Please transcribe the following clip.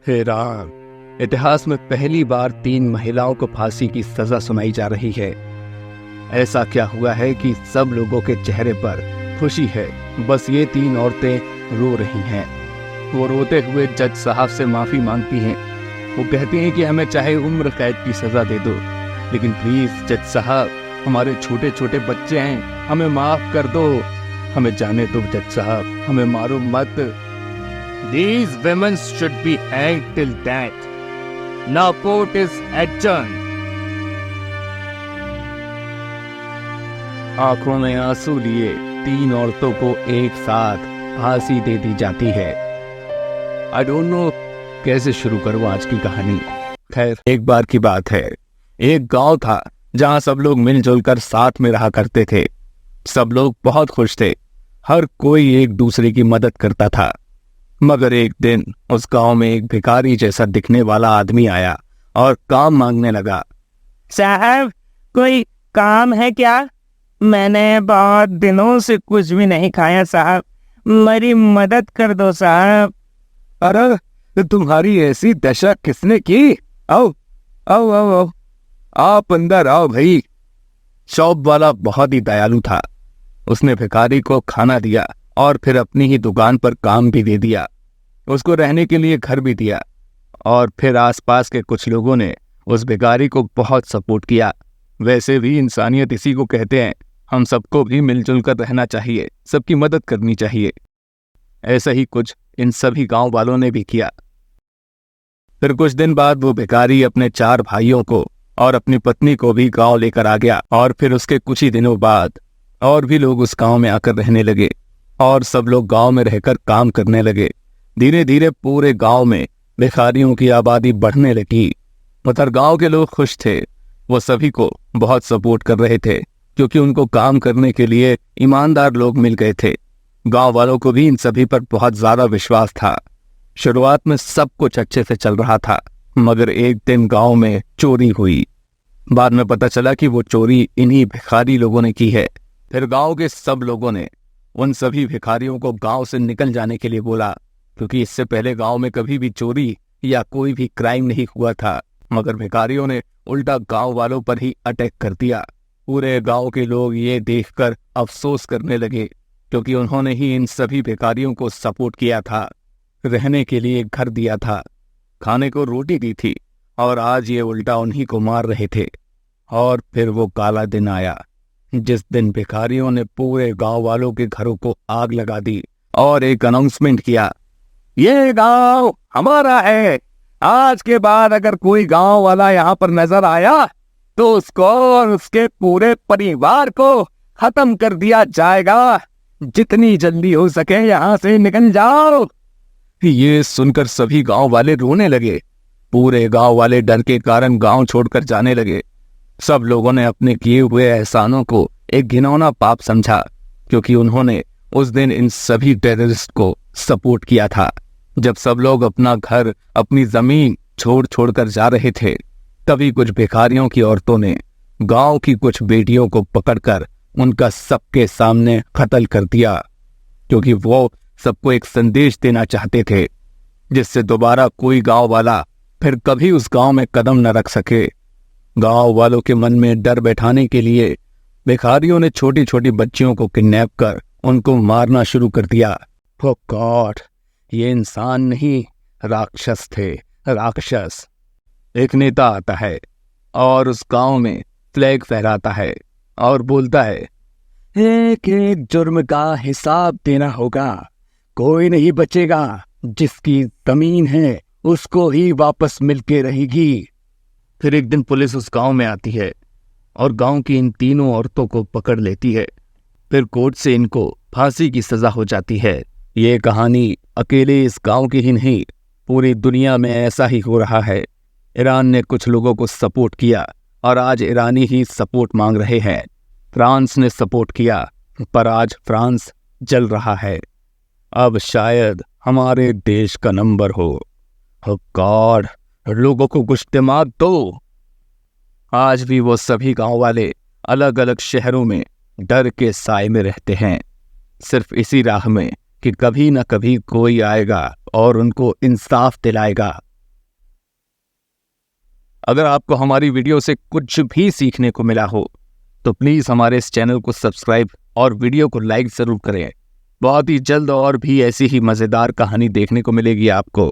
हे राम, इतिहास में पहली बार 3 महिलाओं को फांसी की सजा सुनाई जा रही है। ऐसा क्या हुआ है कि सब लोगों के चेहरे पर खुशी है, बस ये 3 औरतें रो रही हैं। वो रोते हुए जज साहब से माफी मांगती हैं। वो कहती हैं कि हमें चाहे उम्र कैद की सजा दे दो, लेकिन प्लीज जज साहब, हमारे छोटे छोटे बच्चे हैं, हमें माफ कर दो, हमें जाने दो जज साहब, हमें मारो मत। These women should be hanged till death. Now court is adjourned. आंखों में आंसू लिए 3 औरतों को एक साथ फांसी दे दी जाती है। आई डोंट नो कैसे शुरू करूं आज की कहानी। खैर, एक बार की बात है, एक गांव था जहां सब लोग मिलजुल कर साथ में रहा करते थे। सब लोग बहुत खुश थे, हर कोई एक दूसरे की मदद करता था। मगर एक दिन उस गांव में एक भिखारी जैसा दिखने वाला आदमी आया और काम मांगने लगा। साहब, कोई काम है क्या? मैंने बहुत दिनों से कुछ भी नहीं खाया साहब, मेरी मदद कर दो साहब। अरे, तुम्हारी ऐसी दशा किसने की? आओ आओ आओ आओ, आप अंदर आओ भाई। शॉप वाला बहुत ही दयालु था। उसने भिखारी को खाना दिया और फिर अपनी ही दुकान पर काम भी दे दिया। उसको रहने के लिए घर भी दिया। और फिर आसपास के कुछ लोगों ने उस भिखारी को बहुत सपोर्ट किया। वैसे भी इंसानियत इसी को कहते हैं। हम सबको भी मिलजुल कर रहना चाहिए, सबकी मदद करनी चाहिए। ऐसा ही कुछ इन सभी गांव वालों ने भी किया। फिर कुछ दिन बाद वो भिखारी अपने 4 भाइयों को और अपनी पत्नी को भी गांव लेकर आ गया। और फिर उसके कुछ ही दिनों बाद और भी लोग उस गांव में आकर रहने लगे और सब लोग गांव में रहकर काम करने लगे। धीरे धीरे पूरे गांव में भिखारियों की आबादी बढ़ने लगी। उधर गांव के लोग खुश थे। वो सभी को बहुत सपोर्ट कर रहे थे क्योंकि उनको काम करने के लिए ईमानदार लोग मिल गए थे। गांव वालों को भी इन सभी पर बहुत ज्यादा विश्वास था। शुरुआत में सब कुछ अच्छे से चल रहा था, मगर एक दिन गांव में चोरी हुई। बाद में पता चला कि वो चोरी इन्हीं भिखारी लोगों ने की है। फिर गांव के सब लोगों ने उन सभी भिखारियों को गांव से निकल जाने के लिए बोला, क्योंकि इससे पहले गांव में कभी भी चोरी या कोई भी क्राइम नहीं हुआ था। मगर भिखारियों ने उल्टा गांव वालों पर ही अटैक कर दिया। पूरे गांव के लोग ये देखकर अफसोस करने लगे, क्योंकि उन्होंने ही इन सभी भिखारियों को सपोर्ट किया था, रहने के लिए घर दिया था, खाने को रोटी दी थी, और आज ये उल्टा उन्हीं को मार रहे थे। और फिर वो काला दिन आया जिस दिन भिखारियों ने पूरे गांव वालों के घरों को आग लगा दी और एक अनाउंसमेंट किया, ये गांव हमारा है। आज के बाद अगर कोई गांव वाला यहाँ पर नजर आया तो उसको और उसके पूरे परिवार को खत्म कर दिया जाएगा। जितनी जल्दी हो सके यहाँ से निकल जाओ। ये सुनकर सभी गांव वाले रोने लगे। पूरे गांव वाले डर के कारण गांव छोड़कर जाने लगे। सब लोगों ने अपने किए हुए एहसानों को एक घिनौना पाप समझा, क्योंकि उन्होंने उस दिन इन सभी टेररिस्ट को सपोर्ट किया था। जब सब लोग अपना घर, अपनी जमीन छोड़ छोड़कर जा रहे थे, तभी कुछ भिखारियों की औरतों ने गांव की कुछ बेटियों को पकड़कर उनका सबके सामने कत्ल कर दिया, क्योंकि वो सबको एक संदेश देना चाहते थे जिससे दोबारा कोई गांव वाला फिर कभी उस गांव में कदम न रख सके। गांव वालों के मन में डर बैठाने के लिए भिखारियों ने छोटी छोटी बच्चियों को किडनैप कर उनको मारना शुरू कर दिया। ओह गॉड, ये इंसान नहीं, राक्षस थे, राक्षस। एक नेता आता है और उस गांव में फ्लैग फहराता है और बोलता है, एक एक जुर्म का हिसाब देना होगा, कोई नहीं बचेगा, जिसकी जमीन है उसको ही वापस मिलके रहेगी। फिर एक दिन पुलिस उस गांव में आती है और गांव की इन 3 औरतों को पकड़ लेती है। फिर कोर्ट से इनको फांसी की सजा हो जाती है। ये कहानी अकेले इस गांव की ही नहीं, पूरी दुनिया में ऐसा ही हो रहा है। ईरान ने कुछ लोगों को सपोर्ट किया और आज ईरानी ही सपोर्ट मांग रहे हैं। फ्रांस ने सपोर्ट किया, पर आज फ्रांस जल रहा है। अब शायद हमारे देश का नंबर हो। ओह गॉड, लोगों को कुछ दिमाग दो। आज भी वो सभी गांव वाले अलग अलग शहरों में डर के साए में रहते हैं, सिर्फ इसी राह में कि कभी न कभी कोई आएगा और उनको इंसाफ दिलाएगा। अगर आपको हमारी वीडियो से कुछ भी सीखने को मिला हो तो प्लीज़ हमारे इस चैनल को सब्सक्राइब और वीडियो को लाइक ज़रूर करें। बहुत ही जल्द और भी ऐसी ही मज़ेदार कहानी देखने को मिलेगी आपको।